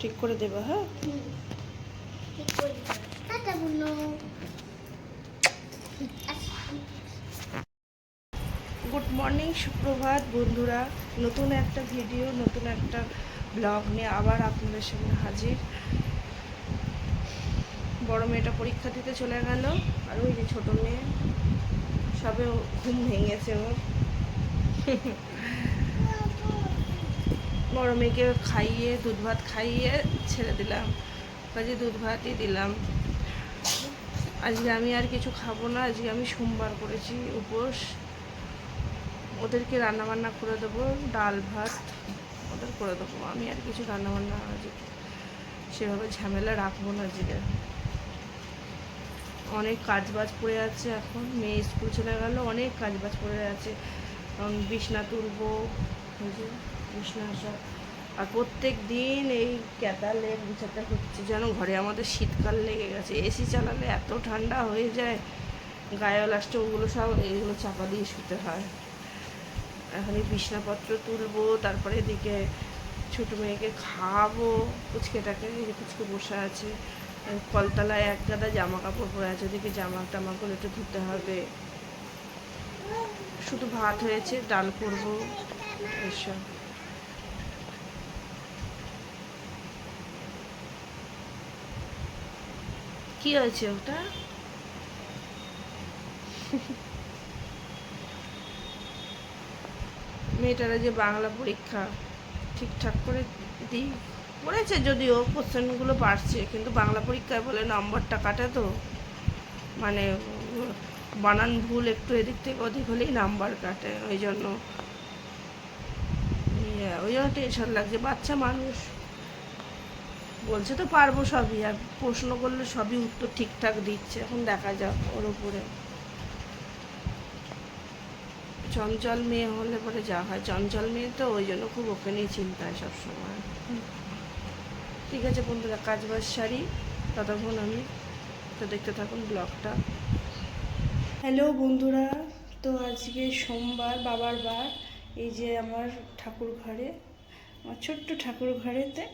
ঠিক করে দেবা। হ্যাঁ, গুড মর্নিং, সুপ্রভাত বন্ধুরা। নতুন একটা ভিডিও, নতুন একটা ব্লগ নিয়ে আবার আপনাদের সামনে হাজির। বড় মেয়েটা পরীক্ষা দিতে চলে গেল, আর ওই যে ছোটো মেয়ে সবে ঘুম ভেঙেছে ওর। বড় মেয়েকে খাইয়ে দুধ ভাত খাইয়ে ছেড়ে দিলাম, কাজে দুধ ভাতই দিলাম। আজকে আমি আর কিছু খাবো না, আজকে আমি সোমবার করেছি উপোস। ওদেরকে রান্নাবান্না করে দেবো, ডাল ভাত ওদের করে দেবো। আমি আর কিছু রান্নাবান্না আজকে সেভাবে ঝামেলা রাখবো না। আজকে অনেক কাজবাজ পড়ে আছে, এখন মেয়ে স্কুল চলে গেল, অনেক কাজবাজ পড়ে আছে। বিছনা তুলবো, ওই যে বিছনা সব, আর প্রত্যেক দিন এই ক্যাতা লেপ গুছাতে হচ্ছে, যেন ঘরে আমাদের শীতকাল লেগে গেছে। এসি চালালে এত ঠান্ডা হয়ে যায়, গায়ে লাস্টে ওগুলো সব এইগুলো চাপা দিয়ে শুতে হয়। এখন এই বিছনাপত্র তুলবো, তারপরে এদিকে ছোটো মেয়েকে খাওয়াবো। পুচকেটাকে, এই যে পুচকে বসে আছে, কলতলায় এক গাদা জামা কাপড় পরে আছে, ওদিকে জামা টামাগুলো একটু ধুতে হবে। শুধু ভাত হয়েছে, ডাল করবো, এসব। কি হয়েছে ওটা? মেয়েটারা যে বাংলা পরীক্ষা ঠিকঠাক করে দিই পড়েছে, যদিও কোশ্চেনগুলো পারছে, কিন্তু বাংলা পরীক্ষায় বলে নম্বরটা কাটে, তো মানে বানান ভুল একটু এদিক থেকে ওদিক হলেই নাম্বার কাটে। ওই জন্য টেনশন লাগছে। বাচ্চা মানুষ বলছে তো পারবো সবই, আর প্রশ্ন করলে সবই উত্তর ঠিকঠাক দিচ্ছে। এখন দেখা যাক ওর উপরে। চঞ্চল মেয়ে হলে পরে যা হয়, চঞ্চল মেয়ে তো, ওই জন্য খুব ওকে নিয়ে চিন্তায় সবসময়। ঠিক আছে বন্ধুরা, কাজ বাজ সারি, ততক্ষণ আমি তো দেখতে থাকুন ব্লগটা। হ্যালো বন্ধুরা, তো আজকে সোমবার, বাবার বার। এই যে আমার ঠাকুর ঘরে, আমার ছোট্ট ঠাকুর ঘরেতে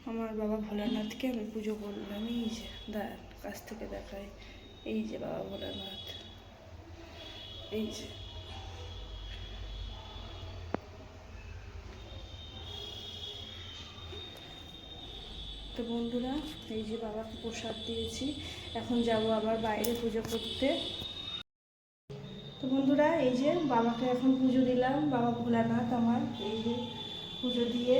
আমার বাবা ভোলানাথকে আমি পুজো করলাম। এই যে কাছ থেকে দেখায়, এই যে বাবা ভোলানাথ, এই যে। তো বন্ধুরা, এই যে বাবাকে প্রসাদ দিয়েছি, এখন যাব আবার বাইরে পুজো করতে। তো বন্ধুরা, এই যে বাবাকে এখন পুজো দিলাম, বাবা ভোলানাথ আমার। এই যে পুজো দিয়ে,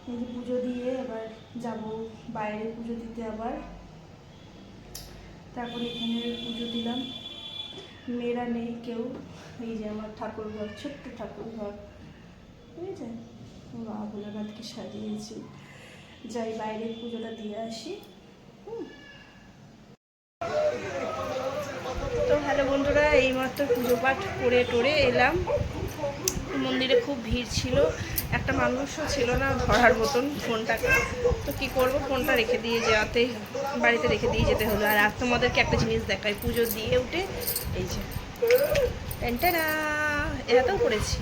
এই যে পুজো দিয়ে এবার যাব বাইরে পুজো দিতে আবার। তারপরে এখানে পুজো দিলাম, মেয়েরা নেই কেউ। এই যে আমার ঠাকুর ঘর, ছোট্ট ঠাকুর ঘর, বুঝেছেন? বাবা ভোলানাথকে সাজিয়েছি। যাই বাইরে পুজোটা দিয়ে আসি। তো হ্যালো বন্ধুরা, এইমাত্র পুজো পাঠ করে টোরে এলাম। মন্দিরে খুব ভিড় ছিল, একটা মানুষও ছিল না ধরার মতন ফোনটাকে। তো কি করব, ফোনটা রেখে দিয়ে বাড়িতে রেখে দিয়ে যেতে হলো। আর তোমাদেরকে একটা জিনিস দেখাই, পুজো দিয়ে উঠে এই যে টেনটেনা এটাতেও করেছি।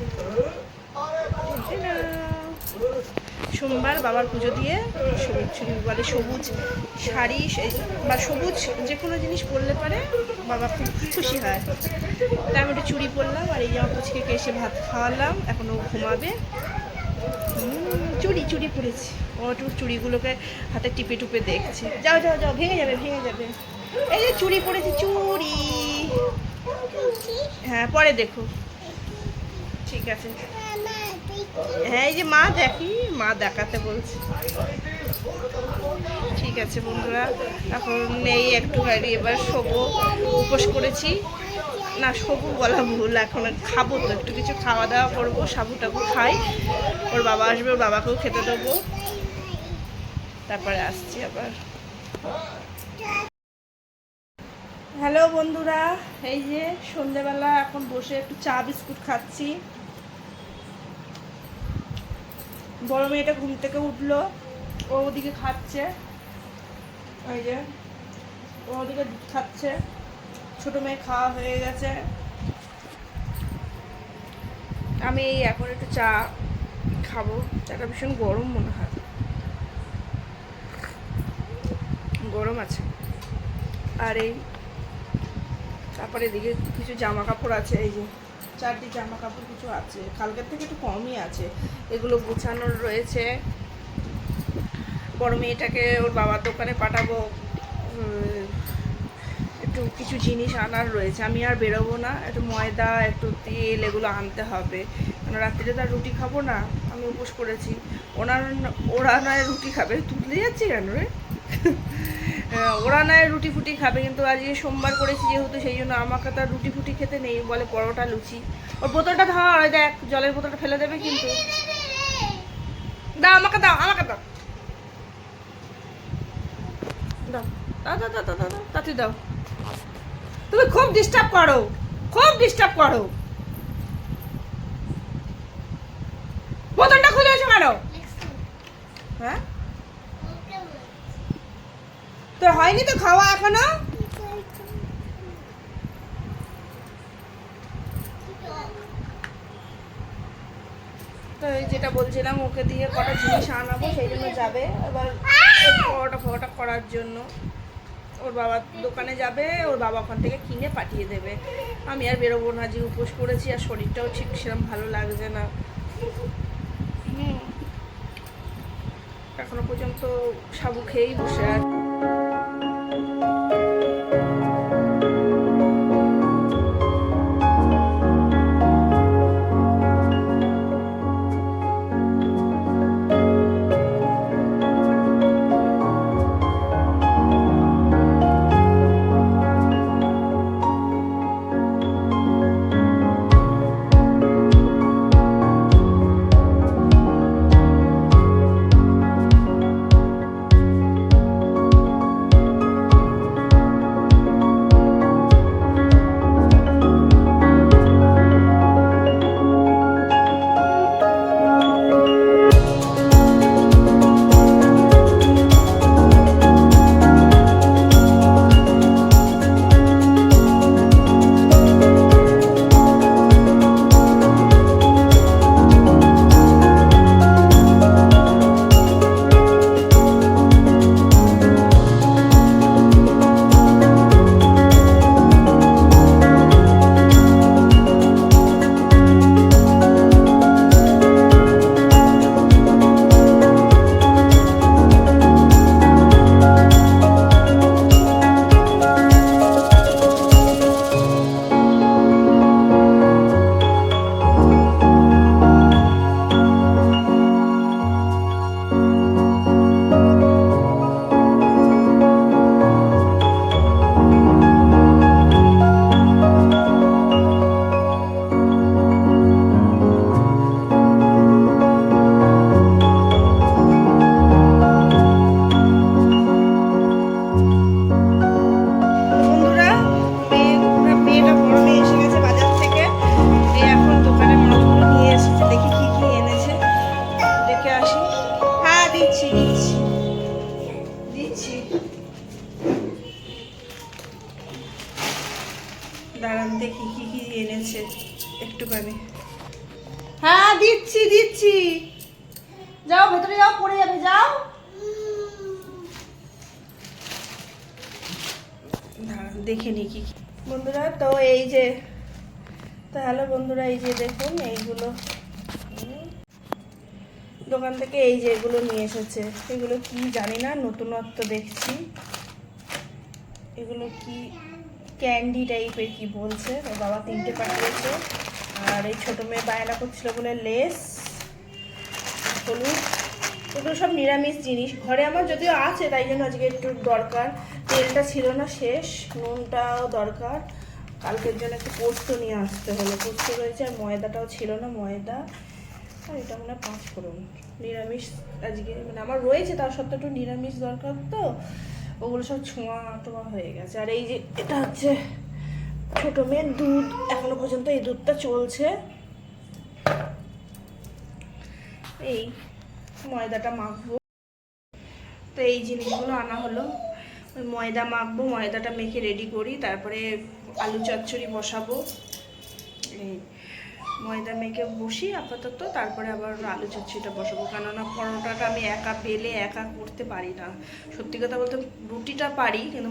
সোমবার বাবার পুজো দিয়ে সবুজ শাড়ি বা সবুজ যে কোনো জিনিস পরলে পারে বাবা খুব খুশি হয়। তাই আমি একটু চুড়ি পরলাম, আর এই আমার পুচকে এসে ভাত খাওয়ালাম, এখনও ঘুমাবে। চুড়ি পরেছি, ও একটু চুড়িগুলোকে হাতে টিপে টুপে দেখছে। যাও যাও যাও, ভেঙে যাবে। এই যে চুড়ি পরেছি, চুড়ি। হ্যাঁ, পরে দেখো, ঠিক আছে। হ্যাঁ, এই যে মা দেখাতে বলছে। ঠিক আছে বন্ধুরা, এখন নেই একটু গাড়ি, এবার শোবো। উপোস করেছি না, শোবো বলা ভুল, এখন খাবো তো, একটু কিছু খাওয়া দাওয়া করবো, সাবু টাবু খাই। ওর বাবা আসবে, ওর বাবাকেও খেতে দেবো, তারপরে আসছি আবার। হ্যালো বন্ধুরা, এই যে সন্ধেবেলা এখন বসে একটু চা বিস্কুট খাচ্ছি। বড় মেয়েটা ঘুম থেকে উঠলো, ও ওদিকে খাচ্ছে, ওই যে ও ওদিকে খাচ্ছে। ছোটো মেয়ে খাওয়া হয়ে গেছে। আমি এখন একটু চা খাবো। চাটা ভীষণ গরম মনে হয়, গরম আছে। আর এই তারপরে এদিকে কিছু জামা কাপড় আছে, এই যে চারটি জামা কাপড় কিছু আছে, কালকের থেকে একটু কমই আছে, এগুলো গুছানোর রয়েছে। বড় মেয়েটাকে ওর বাবার দোকানে পাঠাবো, একটু কিছু জিনিস আনার রয়েছে। আমি আর বেরোবো না, একটু ময়দা একটু তেল এগুলো আনতে হবে, কারণ রাত্রিরে তো আর রুটি খাবো না, আমি উপোস করেছি। ওরা নয় রুটি খাবে, তুলতে যাচ্ছি কেন রে ওরা নয় রুটি ফুটি খাবে, কিন্তু আজকে সোমবার করেছি যেহেতু, সেই জন্য আমাকে তো আর রুটি ফুটি খেতে নেই, বলে পরোটা লুচি। ওর বোতলটা ধর, দেখ জলের বোতলটা ফেলে দেবে কিন্তু। দাও আমাকে, দাও আমাকে, দাও দাও দাও দাও দাও দাও দাও, তাতে দাও। তুমি খুব ডিস্টার্ব করো, খুব ডিস্টার্ব করো। বোতলটা খুলেছো কেন? হ্যাঁ তো হয়নি তো খাওয়া এখনো? তো যেটা বলছিলাম, ওকে দিয়ে কটা জিনিস আনাবো, সেই জন্য যাবে এবার পরোটা ফরোটা করার জন্য। ওর বাবার দোকানে যাবে, ওর বাবা ওখান থেকে কিনে পাঠিয়ে দেবে। আমি আর বেরোবো না, যে উপোস করেছি, আর শরীরটাও ঠিক সেরকম ভালো লাগছে না। এখনো পর্যন্ত সাবু খেয়েই বসে আর দাঁড়ান দেখি কি কি এনেছে একটুখানি। হ্যাঁ দিচ্ছি দিচ্ছি, যাও ভেতরে যাও, পড়ে যাবে, যাও। দাঁড়ান দেখে নি কি কি বন্ধুরা। তো এই যে, তো হ্যালো বন্ধুরা, এই যে দেখুন এইগুলো দোকান থেকে এই যে এগুলো নিয়ে এসেছে। এগুলো কি জানি না, নতুনত্ব দেখছি। এগুলো কি ক্যান্ডি টাইপের কি বলছে, ওর বাবা 3টে পাঠিয়েছে। আর এই ছোটো মেয়ে বায়না করছিল বলে লেস, হলুদ, এগুলো সব নিরামিষ জিনিস। ঘরে আমার যদিও আছে, তাই জন্য আজকে একটু দরকার। তেলটা ছিল না, শেষ। নুনটাও দরকার, কালকের জন্য একটু পোস্ত নিয়ে আসতে হলো, পোস্ত রয়েছে। আর ময়দাটাও ছিল না, ময়দা। আর এটা মনে হয় 5 ফোড়ন, নিরামিষ আজকে, মানে আমার রয়েছে, তার সত্ত্বেও একটু নিরামিষ দরকার, তো ওগুলো সব ছোঁয়া টোয়া হয়ে গেছে। আর এই যে এটা হচ্ছে ছোটো মেয়ের দুধ, এখনো পর্যন্ত এই দুধটা চলছে। এই ময়দাটা মাখবো, তো এই জিনিসগুলো আনা হলো। ওই ময়দা মাখবো, ময়দাটা মেখে রেডি করি, তারপরে আলু চচ্চড়ি বসাবো। এই ময়দা মেখে বসি আপাতত, তারপরে আবার আলু চচ্চড়িটা বসাবো। কেননা পরোটাটা আমি একা বেলে একা করতে পারি না। সত্যি কথা বলতে রুটিটা পারি, কিন্তু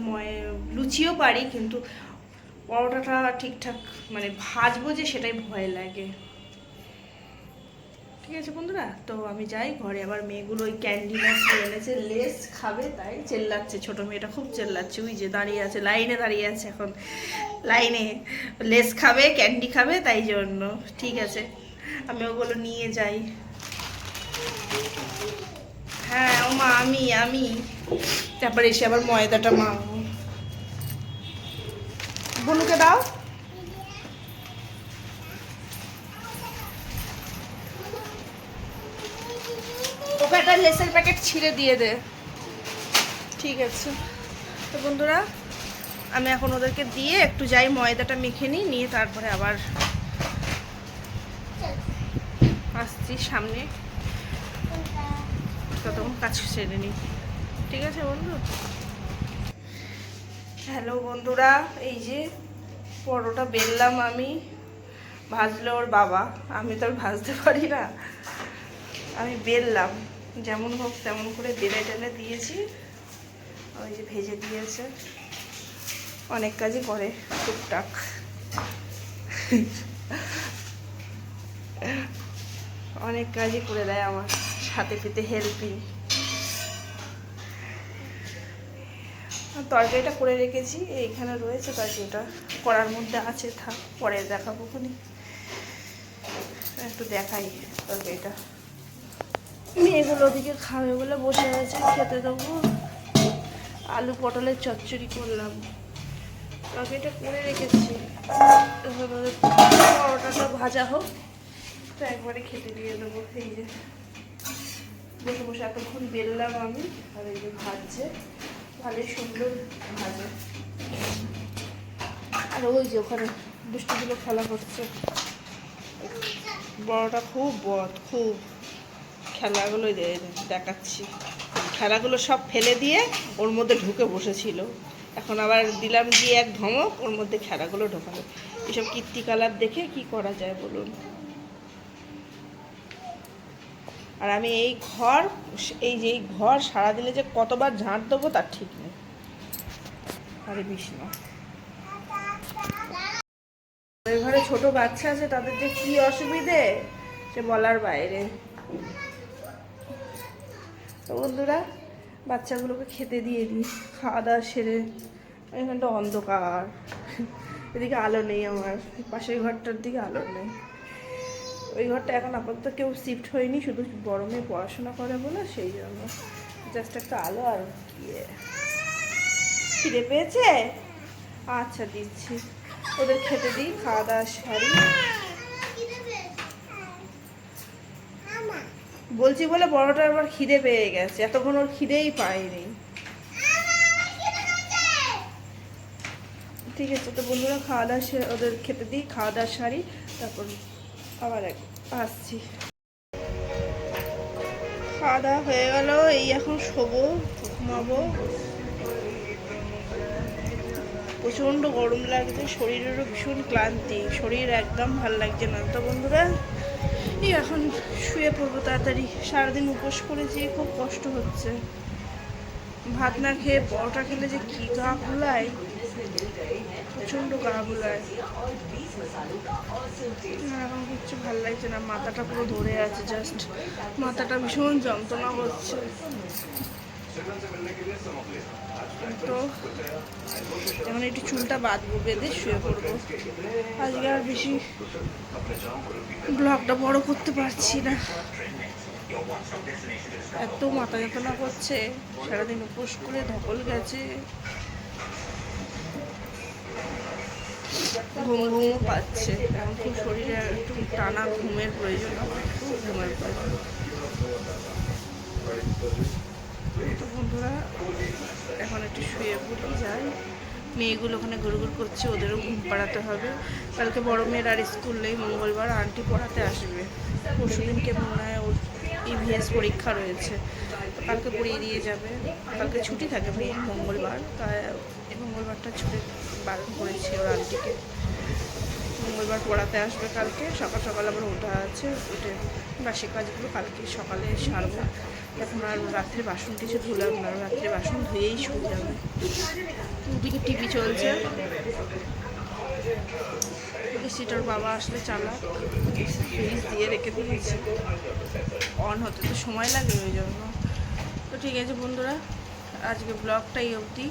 লুচিও পারি, কিন্তু পরোটাটা ঠিকঠাক মানে ভাজবো যে সেটাই ভয় লাগে। ঠিক আছে বন্ধুরা, তো আমি যাই ঘরে। আবার মেয়েগুলো ওই ক্যান্ডি এনেছে, লেস খাবে, তাই চেল্লাচ্ছে। ছোটো মেয়েটা খুব চেল্লাচ্ছে, ওই যে দাঁড়িয়ে আছে, লাইনে দাঁড়িয়ে আছে এখন, লাইনে লেস খাবে, ক্যান্ডি খাবে, তাই জন্য। ঠিক আছে, আমি ওগুলো নিয়ে যাই। হ্যাঁ ও মা, আমি তারপরে এসে আবার ময়দাটা মাখবো। বনুকে দাও। ওকে একটা লেসের প্যাকেট ছিঁড়ে দিয়ে দে। ঠিক আছে, তো বন্ধুরা আমি এখন ওদেরকে দিয়ে একটু যাই, ময়দাটা মেখে নিই, নিয়ে তারপরে আবার আসছি সামনে, ততক্ষণ কাজ সেরে নিই। ঠিক আছে বন্ধু। হ্যালো বন্ধুরা, এই যে পরোটা বেললাম আমি, ভাজলো ওর বাবা, আমি তো আর ভাজতে পারি না। আমি বেললাম, যেমন হোক তেমন করে বেলে টেলে দিয়েছি। ওই যে ভেজে দিয়েছে, অনেক কাজই করে টুকটাক। অনেক কাজই করে দেয় আমার সাথে পেতে, হেল্পিং। তরকারিটা করে রেখেছি, এইখানে রয়েছে তরকারিটা, করার মধ্যে আছে, থাক পরে দেখাবো। একটু দেখাই তরকারিটা। মেয়েগুলো ওদিকে খাবে বলে বসে আছে, খেতে দেবো। আলু পটলের চচ্চড়ি করলাম, তরকারিটা করে রেখেছি। পরোটাটা ভাজা হোক, তো একবারে খেতে দিয়ে দেবো। এই যে বসে বসে এতক্ষণ বেললাম আমি, আর এই যে ভাজছে, ভালোই সুন্দর ভাজে। আর ওই যে ওখানে দুষ্টুগুলো খেলা করছে, বড়টা খুব খুব খেলাগুলো দেখাচ্ছি। খেলাগুলো সব ফেলে দিয়ে ওর মধ্যে ঢুকে বসেছিল, এখন আবার দিলাম গিয়ে এক ধমক, ওর মধ্যে খেলাগুলো ঢোকালো। এসব কীর্তি কালার দেখে কি করা যায় বলুন। আর আমি এই ঘর সারাদিনে যে কতবার ঝাঁট দেবো তার ঠিক নেই। আরে বিষ্ণু, ঘরে ছোট বাচ্চা আছে, তাদের যে কি অসুবিধে সে বলার বাইরে। তো বন্ধুরা, বাচ্চাগুলোকে খেতে দিয়ে দিই, খাওয়া দাওয়া সেরে। এখানটা অন্ধকার, এদিকে আলো নেই, আমার পাশের ঘরটার দিকে আলো নেই। ওই ঘরটা এখন আপাতত কেউ শিফট হয়নি, শুধু গরমে পড়াশোনা করে বলে, সেই জন্য জাস্ট একটা আলো। আর খিদে পেয়েছে, আচ্ছা দিচ্ছি, ওদের খেতে দিই, খাওয়া দাওয়া সারি। বলছি বলে বড়টার আবার খিদে পেয়ে গেছে, এতক্ষণ ওর খিদেই পায়নি। ঠিক আছে, তো বন্ধুরা খাওয়া দাওয়া ওদের খেতে দিই, খাওয়া দাওয়া সারি, তারপর আবার আসছি। খাওয়া দাওয়া হয়ে গেল, এই এখন শোবো, ঘুমাবো। প্রচণ্ড গরম লাগছে, শরীরেরও ভীষণ ক্লান্তি, শরীর একদম ভালো লাগছে না। তো বন্ধুরা এই এখন শুয়ে পড়বো তাড়াতাড়ি, সারাদিন উপোস করেছি, খুব কষ্ট হচ্ছে। ভাত না খেয়ে পরোটা খেলে যে কী গা ভুলায়, প্রচণ্ড গা ভুলায়। এখন কিচ্ছু ভালো লাগছে না, মাথাটা পুরো ধরে আছে, জাস্ট মাথাটা ভীষণ যন্ত্রণা করছে। তো এখন একটু চুলটা বাঁধবো, বেঁধে শুয়ে পড়বো। আজকে আর বেশি ব্লগটা বড় করতে পারছি না, এত মাথা যন্ত্রণা করছে, সারাদিন উপোস করে ধকল গেছে, ঘুম ঘুমও পাচ্ছে। এখন খুব শরীরে একটু টানা ঘুমের প্রয়োজন, খুব ঘুমের প্রয়োজন। তো বন্ধুরা এখন একটু শুয়ে পড়ি, যাই। মেয়েগুলো ওখানে ঘুরঘুর করছে, ওদেরও ঘুম পাড়াতে হবে। কালকে বড় মেয়ের আর স্কুল নেই, মঙ্গলবার আন্টি পড়াতে আসবে। পরশুদিনকে মনে হয় ওর ইভিএস পরীক্ষা রয়েছে, তো কালকে পড়িয়ে দিয়ে যাবে। কালকে ছুটি থাকে মঙ্গলবার, তাই এই মঙ্গলবারটা ছুটি বারণ করেছে ওর আন্টিকে। তো মঙ্গলবার পড়াতে আসবে কালকে, সকাল সকাল আবার ওঠা আছে, উঠে বাসি কাজগুলো কালকে সকালে সারবো। এখন আর রাত্রে বাসন কিছু ধুলাম না, রাত্রে বাসন ধুয়েই শুয়ে যাবে। ওদিকে টিভি চলছে, সিটার বাবা আসলে চালা ফ্রিজ দিয়ে রেখে দিয়েছে, অন হতে তো সময় লাগে, ওই জন্য। তো ঠিক আছে বন্ধুরা, আজকে ব্লগটা এই অবধি।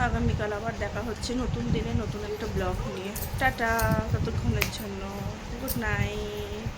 আগামীকাল আবার দেখা হচ্ছে নতুন দিনে নতুন একটা ব্লগ নিয়ে। টাটা, ততক্ষণের জন্য গুড নাইট।